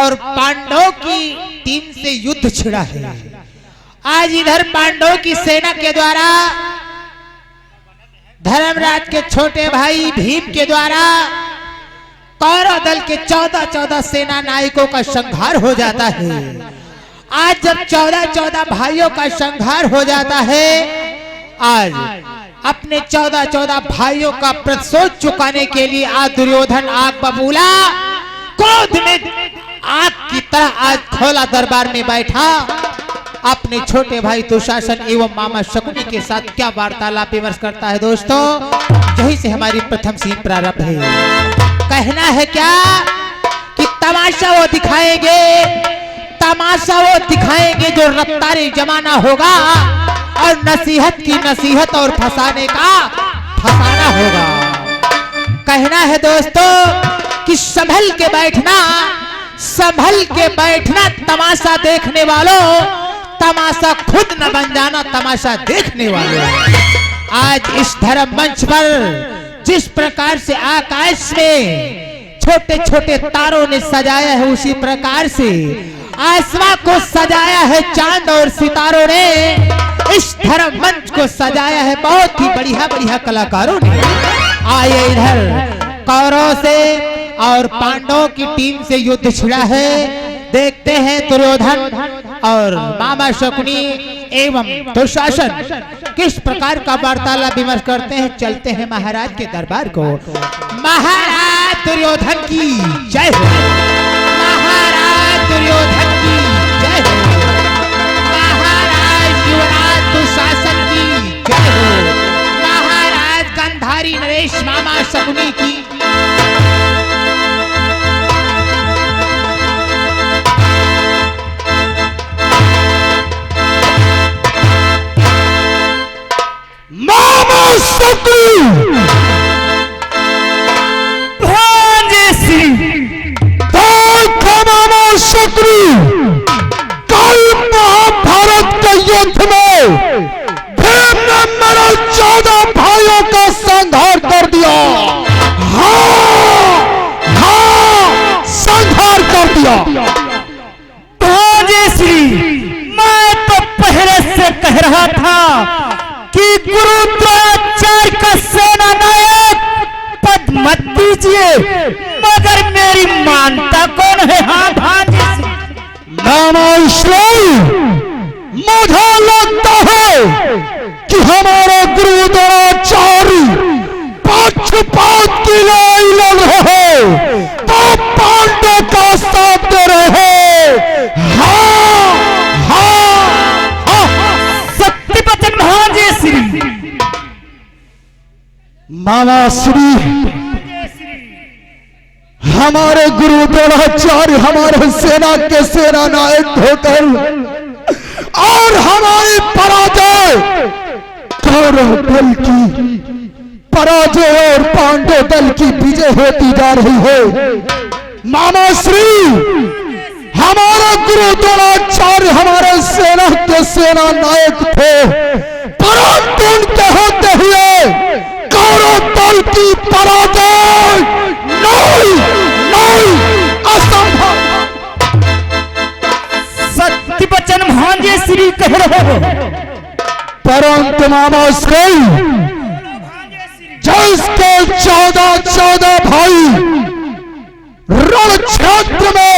और पांडवों की टीम से युद्ध छिड़ा है। आज इधर पांडवों की सेना के द्वारा धर्मराज के छोटे भाई भीम के द्वारा कौरव दल के 14 सेना नायकों का संहार हो जाता है। आज जब 14 भाइयों का संहार हो जाता है, आज अपने 14 भाइयों का प्रतिशोध चुकाने के लिए आज दुर्योधन आग बबूला क्रोध में आग की तरह आज खोला दरबार में बैठा अपने छोटे भाई दुशासन एवं मामा शकुनी के साथ क्या वार्तालाप विमर्श करता है। दोस्तों, यही से हमारी प्रथम सीन प्रारंभ है। कहना है क्या कि तमाशा वो दिखाएंगे जो रफ्तारी जमाना होगा और नसीहत की नसीहत और फंसाने का फंसाना होगा। कहना है दोस्तों कि संभल के बैठना तमाशा देखने वालों, तमाशा खुद न बन जाना तमाशा देखने वालों। आज इस धर्म मंच पर जिस प्रकार से आकाश में छोटे छोटे तारों ने सजाया है, उसी प्रकार से आसमां को सजाया है चांद और सितारों ने। इस धर्म मंच को सजाया है बहुत ही बढ़िया कलाकारों ने। आइए इधर कौरव से और पांडवों की टीम से युद्ध छिड़ा है। देखते हैं दुर्योधन और मामा शकुनी एवं दुशासन किस प्रकार का वार्तालाप विमर्श करते हैं। चलते हैं महाराज के दरबार को। महाराज दुर्योधन की जय हो। महाराज दुर्योधन की जय हो। महाराज युवराज दुशासन की जय हो। महाराज गंधारी नरेश मामा शकुनी की। महाभारत के युद्ध में भीम ने मेरे 14 भाइयों का संहार कर दिया। हाँ, संहार कर दिया। मैं तो पहले से कह रहा था कि गुरु द्रोणाचार्य का सेना नायक पद मत दीजिए, मगर मेरी मानता कौन है? हाँ भांजे मुझे लगता है कि हमारे गुरु द्रोणाचार्य पक्षपात की लड़ाई लड़ रहे हैं, तो पांडव का साथ दे रहे हैं। हाँ, हाँ, हाँ। सत्य वचन भांजे श्री मामा श्री, हमारे गुरु द्रोणाचार्य हमारे सेना के सेना नायक होकर और हमारी पराजय कौरव दल की पराजय और पांडव दल की विजय होती जा रही है। मामा श्री, हमारे गुरु द्रोणाचार्य हमारे सेना के सेना नायक थे, परंतु उनके होते हुए कौरव दल की पराजय नहीं, असंभव। सत्य वचन भांजे श्री कह रहे हो। परंतु मामा श्री, जिसके 14 भाई रण क्षेत्र में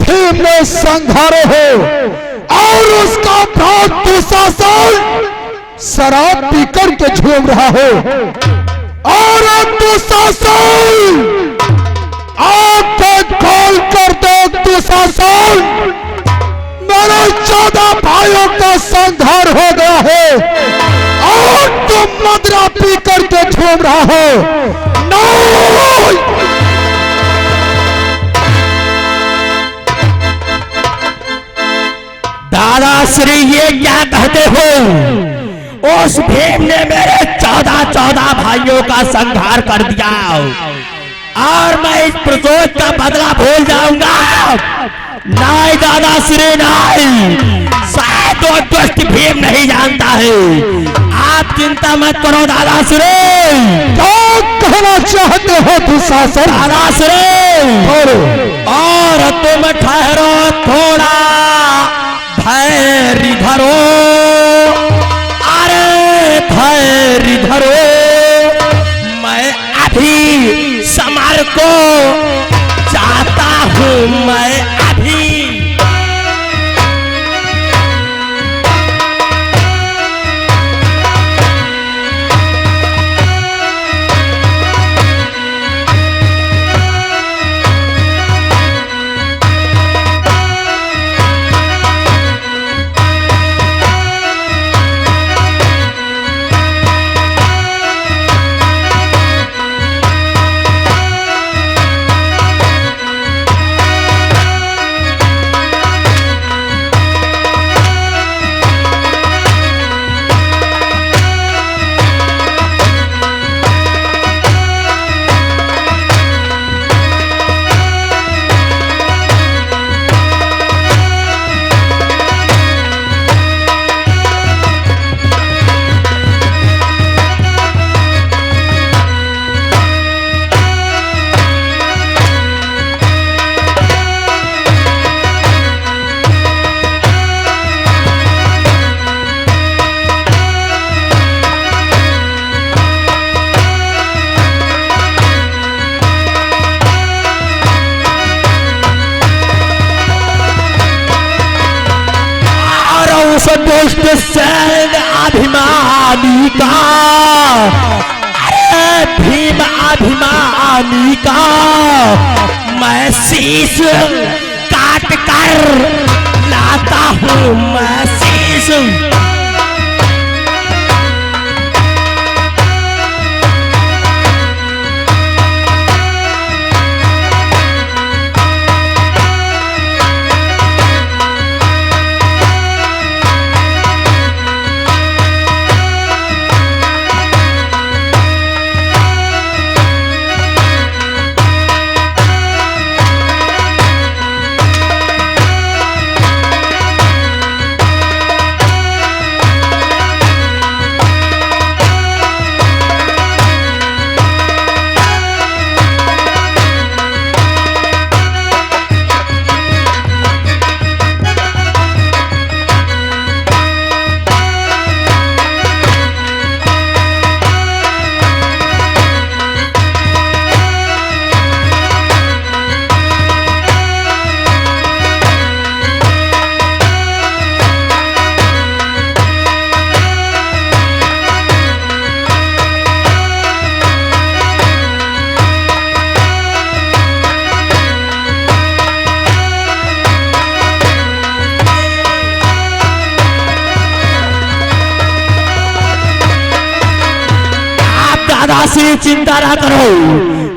भीम ने संहारे हो और उसका भ्रात दुशासन शराब पीकर के झूम रहा हो और दुशासन आंखें खोल कर देख, दुशासन मेरे 14 भाइयों का संहार हो गया है और तुम मदिरा पी करके झूम रहा हो। दादाश्री, ये क्या कहते हो? उस भीम ने मेरे 14 भाइयों का संहार कर दिया और मैं इस प्रतिशोध का बदला भूल जाऊंगा। नहीं दादाश्री, नहीं, शायद वो दुष्ट भीम नहीं जानता है। आप चिंता मत करो दादाश्री। क्या कहना चाहते हो दुशासन? दादाश्री, और और तुम ठहरो थोड़ा धैर्य धरो, अरे धैर्य धरो, मैं अभी समर को जाता हूँ, मैं अभी। दुष्ट सैन अभिमानी का, अरे भीम अभिमानी का मैं शीश काट कर लाता हूँ, मैं शीश। से चिंता ना करो,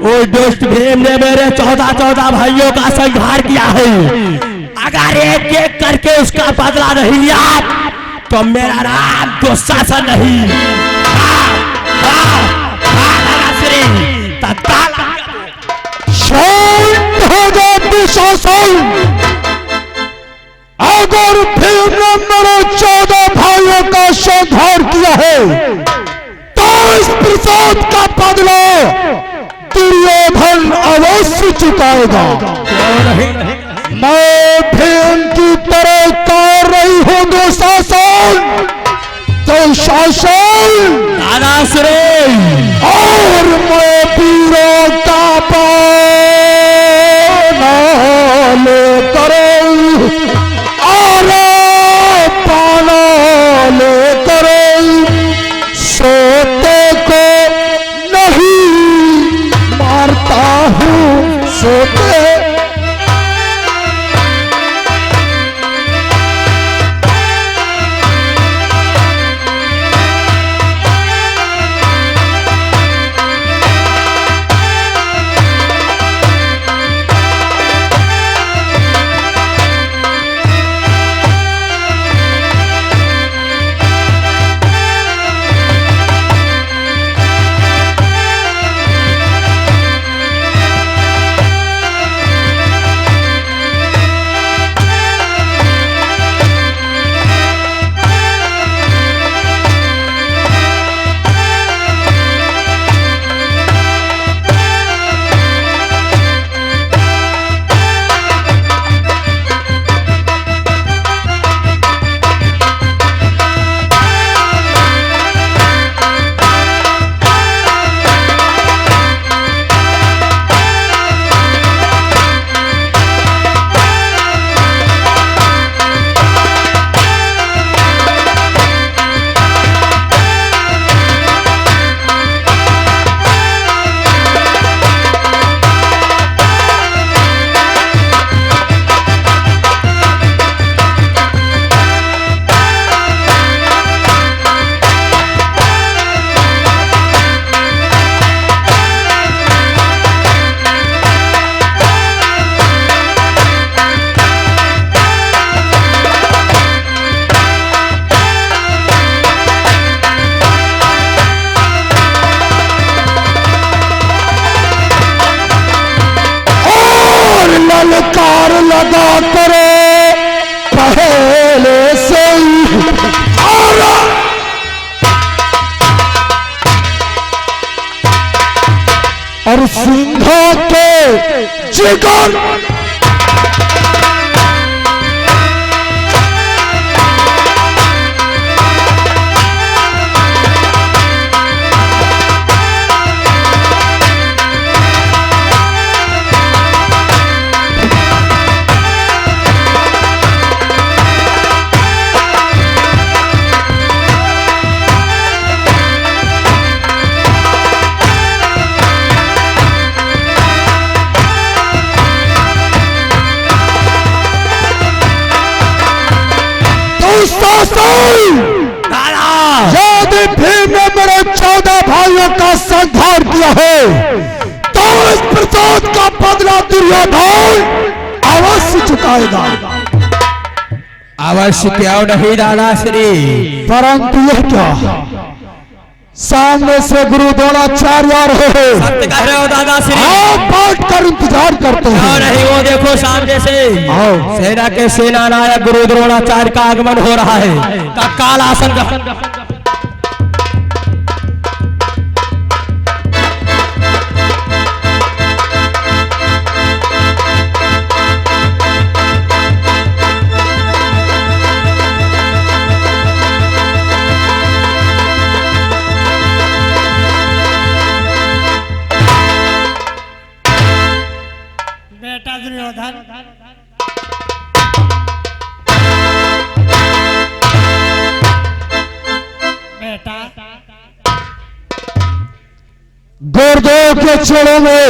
वो दुष्ट भीम ने मेरे 14 भाइयों का संहार किया है। अगर एक एक करके उसका बदला नहीं लिया तो मेरा नाम दुशासन नहीं। शांत हो जा दुशासन, अगर भीम ने मेरे 14 भाइयों का संहार किया है इस प्रसाद का बदला दुर्योधन अवश्य चुकाएगा। मैं भीम की तरह कर रही हूँ दुशासन, दुशासन और मैं वीरों का पान लेकर लेकर सोते को नहीं मारता हूँ, सोते ललकार लगा करे पहले से ही। और सिंहों के जिगर यदि भीम ने मेरे 14 भाइयों का संहार किया है तो इस प्रसाद का बदला दुर्योधन अवश्य चुकाएगा। अवश्य क्यों नहीं दादाश्री, परंतु यह क्या, सामने से गुरु द्रोणाचार्य आ रहे हैं। सत्य कह रहे हो दादाश्री, आप बैठ कर इंतजार करते हैं। क्यों नहीं, वो देखो सामने से आओ। सेना के सेना नायक गुरु द्रोणाचार्य का आगमन हो रहा है। तत्काल आसन बेटा दुर्योधन, बेटा गुरुदेव के चरणों में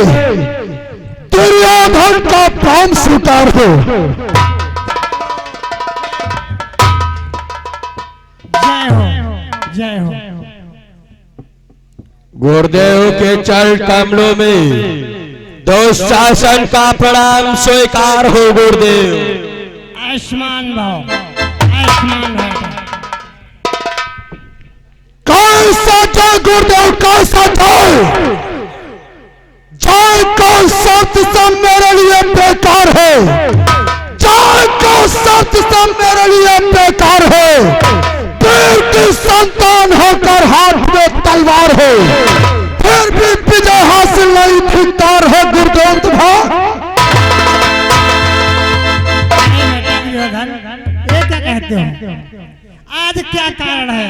दुर्योधन का प्राण स्वीकार हो। जय हो, जय हो। गुरुदेव के चरण कमलों में दुशासन का प्रणाम स्वीकार हो। गुरुदेव आयुष्मान भव, आयुष्मान भव। कैसा जय गुरुदेव, कैसा जय, जय का शब्द सब मेरे लिए बेकार है, जय का शब्द सब मेरे लिए बेकार है। वीर की संतान होकर हाथ में तलवार हो, फिर भी विजय हासिल नहीं धिक्कार है गुरुदेव भाई। ये क्या कहते हो? आज क्या कारण है?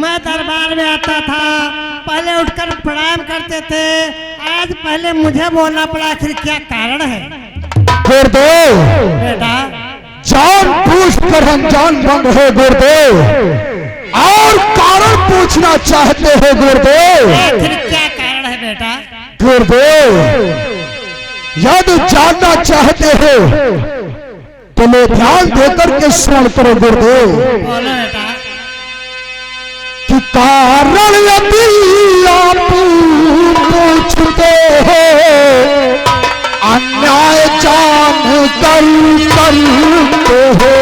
मैं दरबार में आता था, पहले उठकर प्रणाम करते थे, आज पहले मुझे बोलना पड़ा, आखिर क्या कारण है? गुरुदेव बेटा, जान पूछ कर अनजान बन रहे गुरुदेव, और कारण पूछना चाहते हो गुरुदेव। आखिर क्या कारण है बेटा? गुरुदेव यदि जानना चाहते हो तो लो ध्यान देकर के श्रवण करो गुरुदेव। बोलो बेटा। कि कारण यदि आप पूछते हो अन्याय जान कर करते हो,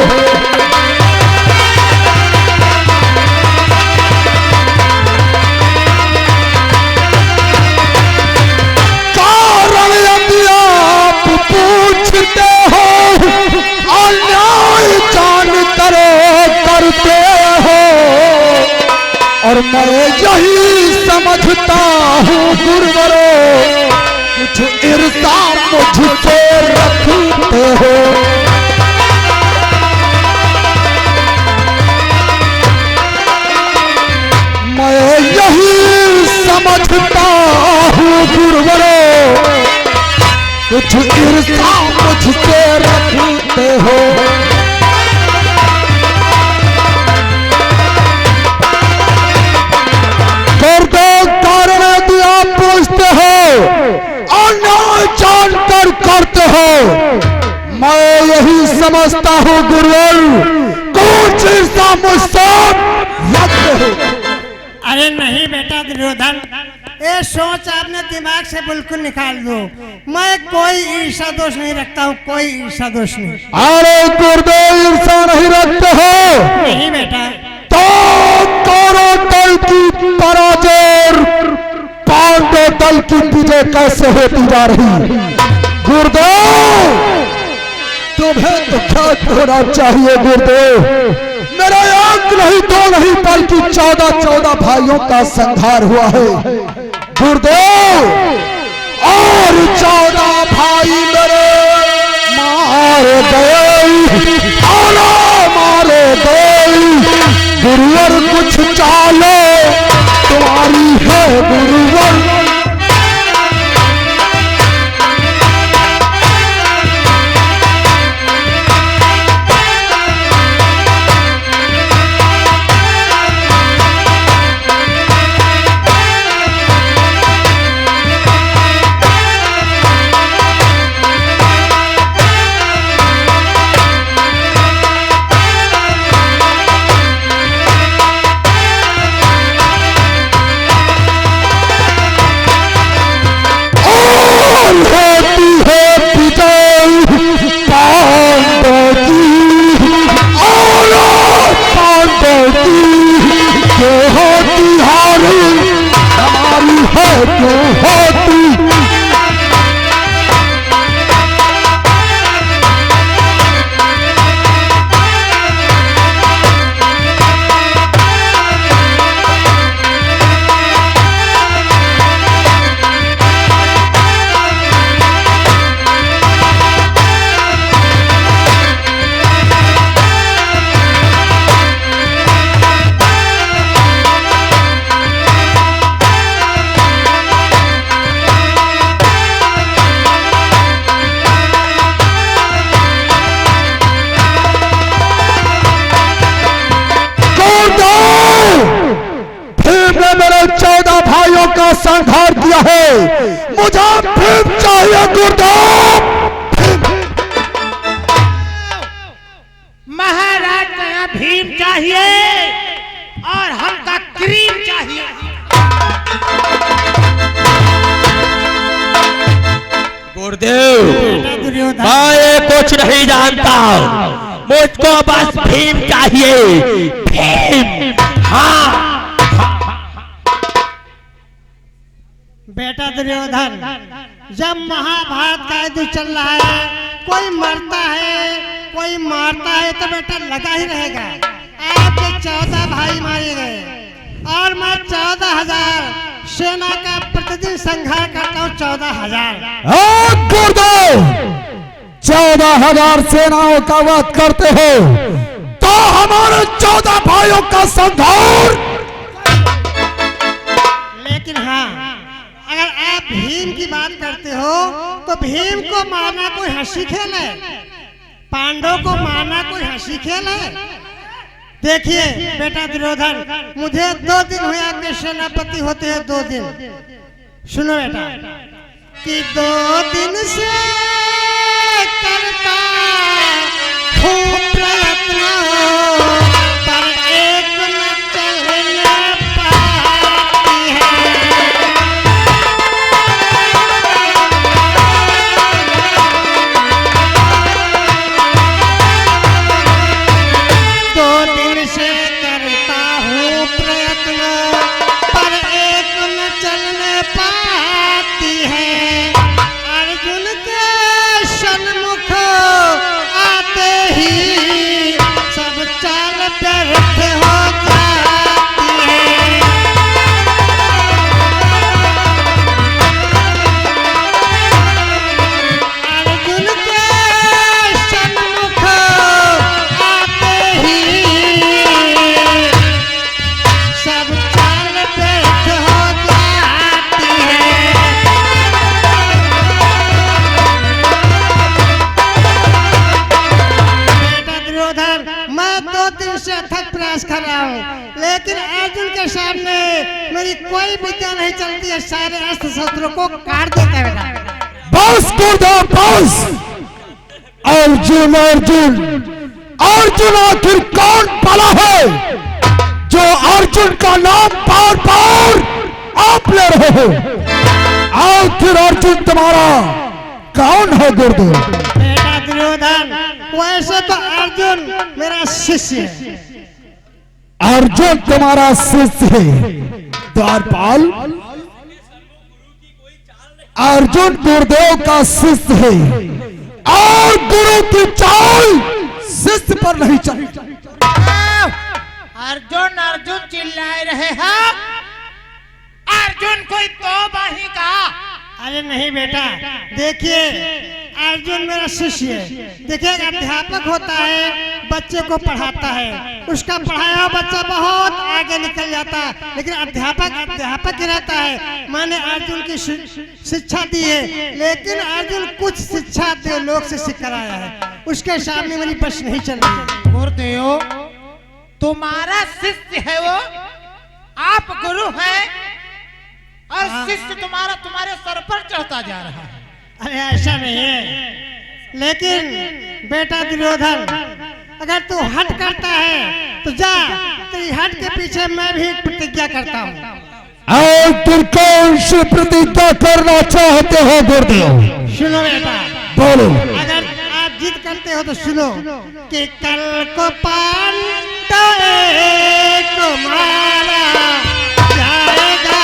कारण यदि आप पूछते हो अन्याय जान करो करते हो, और मैं यही समझता हूँ गुरुवरों कुछ ईर्षा मुझसे रखते हो। मैं यही समझता हूँ गुरुवरों कुछ ईर्षा मुझसे रखते हो। कारण यदि आप पूछते हो अन्याय जानकर करते हो, मैं यही समझता हूँ गुरुवर कुछ ईर्षा मुझसे रखते हो। अरे नहीं बेटा दुर्योधन, ये सोच आपने दिमाग से बिल्कुल निकाल दो। मैं कोई ईर्षा दोष नहीं रखता हूँ, कोई ईर्षा दोष नहीं। अरे गुरुदेव ईर्षा नहीं रखते हो? नहीं बेटा। तो कौरव दल की पराजय पांडव दल की विजय कैसे होती जा रही? गुरुदेव होना चाहिए गुरुदेव। मेरा एक नहीं दो नहीं बल्कि 14 भाइयों का संहार हुआ है गुरुदेव। और 14 भाई मेरे मारे गए मारे गए। गुरुवर कुछ चालो तुम्हारी है गुरुवर। संहार किया है, मुझे भीम चाहिए गुरुदेव। महाराज का यहाँ भीम चाहिए और हमका क्रीम चाहिए। गुरुदेव मैं ये कुछ नहीं जानता, मुझको बस भीम चाहिए। भीम हाँ। बेटा दुर्योधन, जब महाभारत का युद्ध चल रहा है, कोई मरता है कोई मारता है तो बेटा लगा ही रहेगा। आपके 14 भाई मारे गए और मैं 14,000 सेना का प्रतिदिन संहार करता हूँ। 14,000 गुरुदेव 14,000 सेनाओं का वध करते हो तो हमारे 14 भाइयों का संहार। लेकिन हाँ, अगर आप भीम की बात करते हो तो भीम को मारना कोई हंसी खेल है? पांडवों को मारना कोई हंसी खेल है? देखिए बेटा दुर्योधन, मुझे 2 दिन हुए आपके सेनापति होते हैं। 2 दिन सुनो बेटा कि 2 दिन से करता हूँ प्रयत्न पर एक न चलने पाती है। लेकिन अर्जुन के सामने मेरी कोई विद्या नहीं चलती है। सारे अस्त्र शस्त्रों को काट देता है बेटा। बस गुरुदेव बस। अर्जुन अर्जुन अर्जुन आखिर कौन पला है जो अर्जुन का नाम बार बार आप ले रहे हो? आखिर अर्जुन तुम्हारा कौन है गुरुदेव? बेटा दुर्योधन, वैसे तो अर्जुन मेरा शिष्य है। अर्जुन तुम्हारा शिष्य है द्वारपाल? अर्जुन गुरुदेव का शिष्य है और गुरु की चाल शिष्य पर नहीं चली। अर्जुन अर्जुन चिल्लाए रहे हैं। अर्जुन कोई तौबा ही कहा। अरे नहीं बेटा, देखिए अर्जुन मेरा शिष्य है। देखिए अध्यापक होता है, बच्चे को पढ़ाता है, उसका पढ़ाया हुआ बच्चा बहुत आगे निकल जाता है, लेकिन अध्यापक ही रहता है। मैंने अर्जुन की शिक्षा दी है, लेकिन अर्जुन कुछ शिक्षा दे लोग से सीख कर आया है, उसके सामने मेरी बस नहीं चल रही है। गुरुदेव, तुम्हारा शिष्य है वो, आप गुरु हैं और शिष्य तुम्हारे सर पर चढ़ता जा रहा है। अरे ऐसा नहीं है, लेकिन बेटा दुर्योधन, अगर तू हट करता है तो जा, तेरी हट के पीछे मैं भी प्रतिज्ञा करता हूँ। और तुम कौन सी प्रतिज्ञा करना चाहते हो गुरुदेव? सुनो बेटा, बोलो। अगर आप जिद करते हो तो सुनो कि कल को पांडव को मारा जाएगा,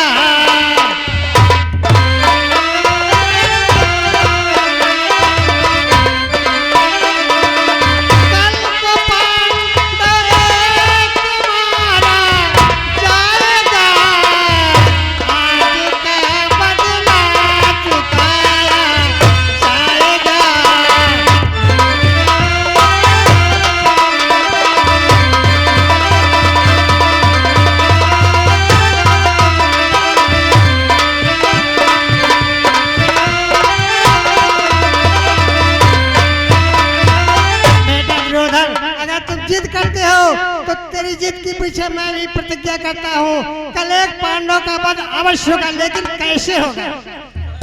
जिद के पीछे मैं भी प्रतिज्ञा करता हूँ, कल एक पांडव का वध अवश्य होगा, लेकिन कैसे होगा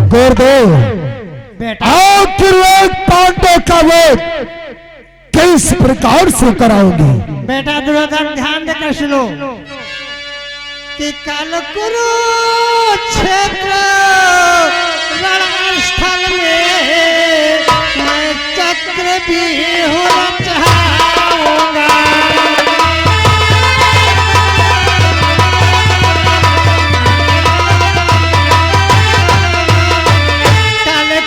गुरुदेव? बेटा आखिर एक पांडव का वध किस प्रकार से कराओगे? बेटा दुर्योधन, ध्यान देकर सुनो कि कल कुरुक्षेत्र रणस्थल में मैं चक्रव्यूह रचाऊंगा।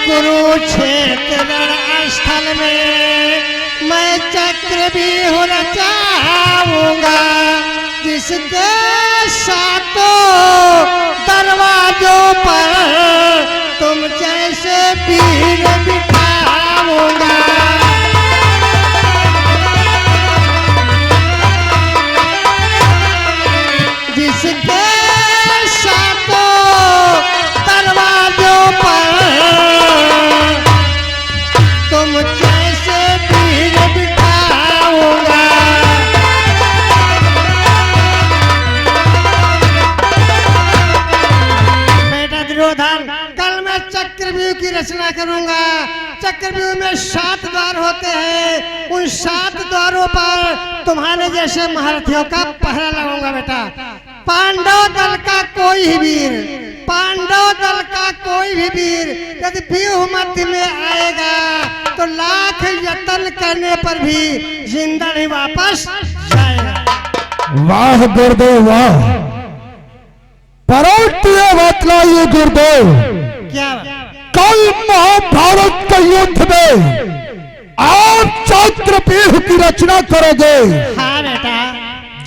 कुरुक्षेत्र रणस्थल में मैं चक्रव्यूह रचाऊंगा, जिसके सातों दरवाजों पर तुम जैसे वीर बिठाऊंगा। जिसके सातों दरवाजों पर तुम जैसे वीर बिठाऊंगा। बेटा दुर्योधन, कल मैं चक्रव्यूह की रचना करूंगा। चक्रव्यूह में 7 द्वार होते हैं, उन 7 द्वारों पर तुम्हारे जैसे महारथियों का पहरा लगाऊंगा। बेटा पांडव दल का कोई भी वीर, पांडव दल का कोई भी वीर यदि व्यूह मध्य में आएगा तो लाख यत्न करने पर भी जिंदा नहीं वापस जाएगा। वाह गुरुदेव वाह, परंतु ये बतलाइए गुरुदेव, क्या कल महाभारत के युद्ध में आप चक्रव्यूह की रचना करोगे? हाँ बेटा,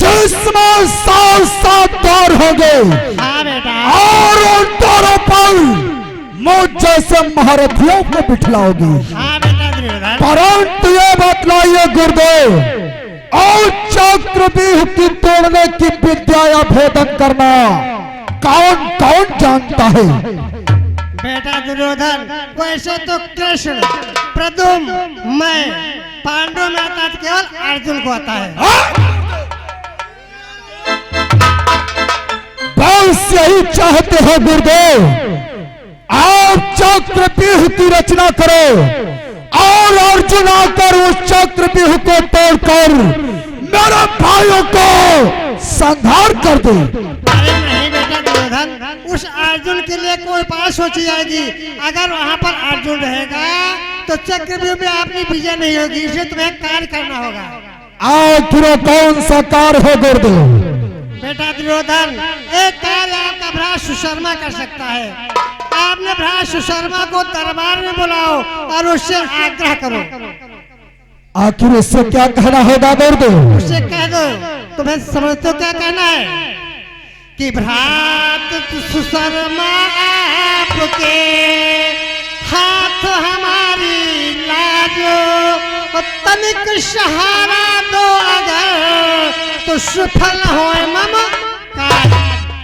जिसमें 7 द्वार होंगे। हाँ बेटा, और उन द्वारों पर मुझ जैसे महारथियों को बिठलाओगी। हाँ बेटा दुर्योधन, परंतु ये बतलाइए गुरुदेव, और चक्रव्यूह की तोड़ने की विद्या या भेदन करना कौन कौन जानता है? बेटा दुर्योधन, वैसे तो कृष्ण, प्रद्युम्न, मैं, पांडव में आता तो केवल अर्जुन को आता है। बस यही चाहते हो गुरुदेव, आप चक्रव्यूह की रचना करो और अर्जुन आकर उस चक्रव्यूह को तोड़कर मेरे भाइयों को संहार कर दे। अरे नहीं बेटा दुर्योधन, उस अर्जुन के लिए कोई उपाय सोची जाएगी। अगर वहाँ पर अर्जुन रहेगा तो चक्रव्यूह में आपकी विजय नहीं होगी, इसे तुम्हें कार्य करना होगा। आखिर कौन सा कार्य हो गुरुदेव? बेटा दुर्योधन, एक कार्य आपका भ्राता सुशर्मा कर सकता है। आपने भ्राता सुशर्मा को दरबार में बुलाओ और उससे आग्रह करो आखिर इससे क्या कहना होगा गुरुदेव? उसे कह दो, तुम्हें समझते हो क्या कहना है कि भ्रात सुशर्मा आपके हाथ हमारी लाजो, तनिक सहारा दो अगर तो सफल हो मम कार्य।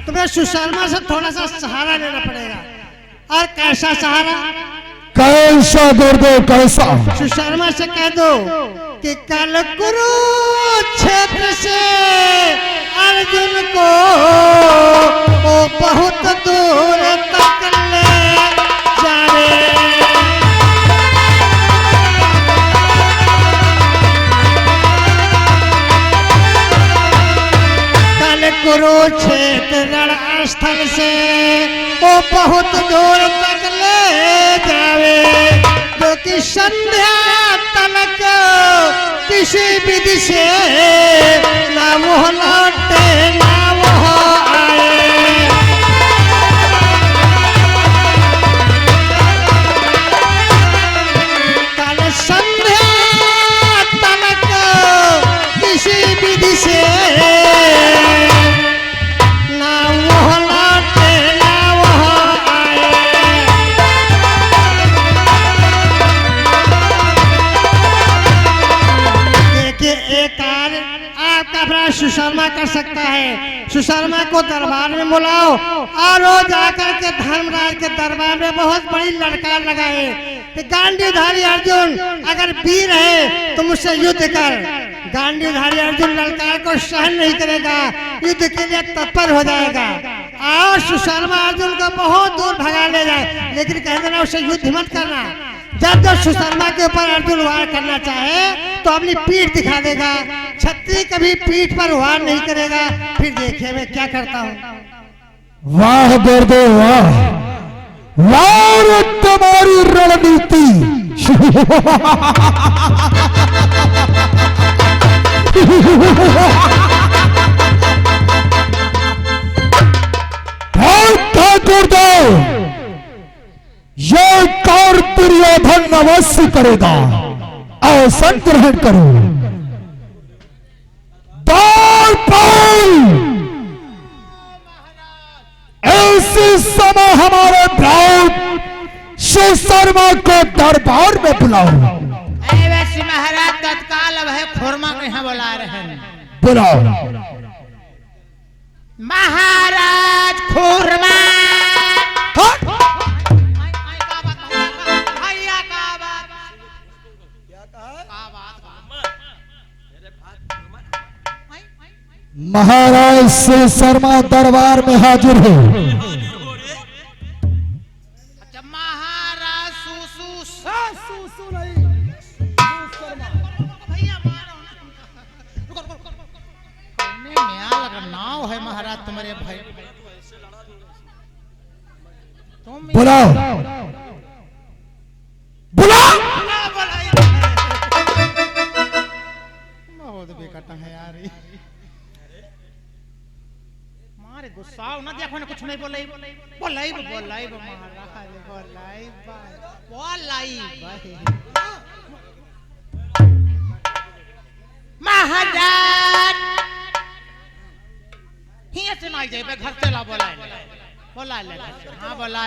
तुम्हें सुशर्मा से थोड़ा सा सहारा लेना पड़ेगा। और कैसा सहारा? कैसा गुरुदेव, कैसा? सुशर्मा से कह दो कि कल कुरुक्षेत्र से अर्जुन को वो बहुत दूर तक ले जावे। कल कुरुक्षेत्र रणस्थल से वो बहुत दूर तक ले जावे, जो कि संध्या तलक किसी विधि से ना वो लौटे ना वो आए। कल संध्या तलक किसी विधि से ना वो लौटे ना वो आए। देखिए एक कार्य आपका भ्राता सुशर्मा कर सकता है। सुशर्मा को दरबार में बुलाओ और वो जाकर के धर्मराज के दरबार में बहुत बड़ी लड़का लगाए कि गांडीवधारी अर्जुन अगर वीर है तो मुझसे युद्ध कर। गांडीवधारी अर्जुन ललकार को सहन नहीं करेगा, युद्ध के लिए तत्पर हो जाएगा और सुशर्मा अर्जुन को बहुत दूर भगा ले जाए, लेकिन कह देना उसे युद्ध मत करना। जब जब सुशर्मा के ऊपर अर्जुन वार करना चाहे तो अपनी पीठ दिखा देगा, छत्री कभी पीठ पर वार नहीं करेगा। फिर देखिए मैं क्या करता हूँ। वाह गुरुदेव वाह, वाह तुम्हारी रणनीति। गुरुदेव ये कार्य दुर्योधन अवश्य करेगा, आसन ग्रहण करो। बार बार ऐसे समय हमारे भ्रात सुशर्मा को दरबार में बुलाओ। वैसे महाराज तत्काल अब है खुरमा को यहाँ बुला रहे हैं। बुलाओ महाराज खुरमा। महाराज सुशर्मा दरबार में हाजिर है। अच्छा महाराज नाव है महाराज तुम्हारे भाई। बुलाओ बुलाओ। बहुत बेकटा है यार, मारे गुस्सा ना देखो ना, कुछ नहीं बोलाई बोलाई बोलाई महाराज बोलाई बोलाई महाराज ही सुनाई जाए घर से ला बोला ले। हाँ बोला